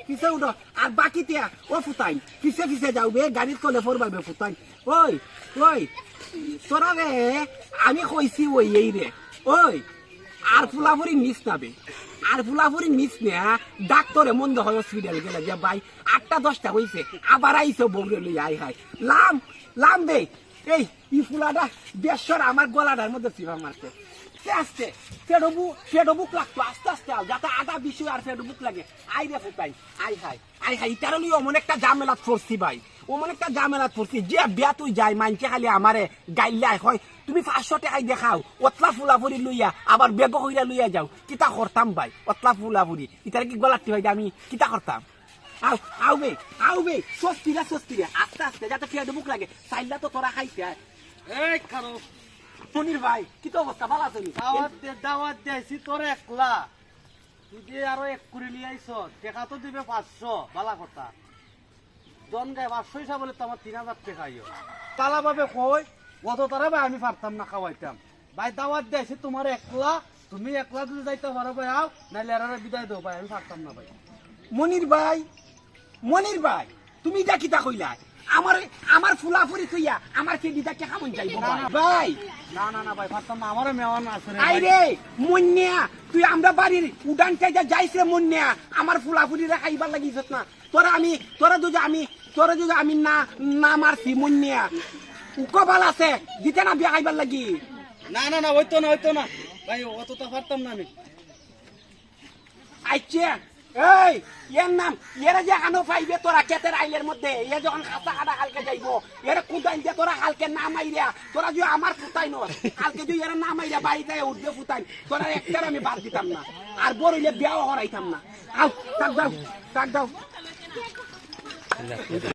পিছে উঠো আর বাকি তিয়া ও ফুটাইন পিছে পিছে যাওবে গাড়ির তলে ফরবাইবে ফুটাইন ওই ওই তোরা রে আমি কইছি ওই এই রে ওই আর ফুলাফুরি মিস নাবে আর ফুলাফুরি মিস না ডাক্তারে মন্দ হয় হসপিটাল গেলে যে ভাই 8টা 10টা হইছে আবার আইছো বউরে লই আই হাই লাম লাম দে এই ই ফুলাটা বেশর আমার গলাটার মধ্যে চিপা মারছে আস্তে ফেডো বুক লাগতো আস্তে আস্তে যাতে আধা বিষয় আর ফেডো বুক লাগে আই রে ফুটাই আই হাই ইটার লই অমন একটা ঝামেলাত পড়ছি ভাই অমন একটা ঝামেলাত পড়ছি যে বিয়া তুই যাই মানছে খালি আমারে গাইলাই হয় তুমি 500 টাকায় দেখাও অতলা ফুলাফুরি লইয়া আবার বেগ হইরা লইয়া যাও কিতা করতাম ভাই অতলা ফুলাফুরি ইটার কি গলাটি হয় আমি কিতা করতাম আউবে সস্তিরা আস্তে আস্তে যাতে ফেডো বুক লাগে সাইলা তো তোরা খাইতে এই খারো মনির ভাই কি তো অবস্থা ভালো আছেন দাওয়াত দিয়েছি তোর একলা তুই যে আরো 1 করে নিয়ে আইছ টাকা তো দিবে 500 বালা কথা জন গায়ে 500 হিসাব বলে তো আমার 3000 টাকা আইও তালা ভাবে কই অত তারা ভাই আমি পারতাম না খাওয়াইতাম ভাই দাওয়াত দিয়েছি তোমার একলা তুমি একলা যদি যাইতে পারো ভাই আও নাইলে এরারে বিদায় দাও ভাই আমি পারতাম না ভাই মনির ভাই তুমি যা কিতা কইলা আমার ফুলাফুরি তুইয়া আমার কেডিটা কে খামন যাইব ভাই না ভাই পারতাম না আমারও মেওয়ান আছে রে আই রে মন্যা তুই আমরা বাড়ির উডান চাইজা যাইছ রে মন্যা আমার ফুলাফুরি রে খাইবার লাগিছত না তোরা যদি আমি না মারছি মন্যা কবাল আছে দিতে না বিয়া খাইবার লাগি না হইতো না ভাই অত তো পারতাম না আমি আইছে এই এর নাম এরা যে আনো পাইবে তোরা ক্ষেতের আইলের মধ্যে এ যখন খাতা কাটা কালকে যাইব এরা কুদাইন দিয়ে তোরা কালকে না মাইরা তোরা যদি আমার ফুটাই নয় কালকে যদি এরা না মাইরা বাড়ি যায় উঠবে ফুটাই তোরা একটার আমি বাদ দিতাম না আর বড় হইলে বিয়াও হরাইতাম না আও তাক দাও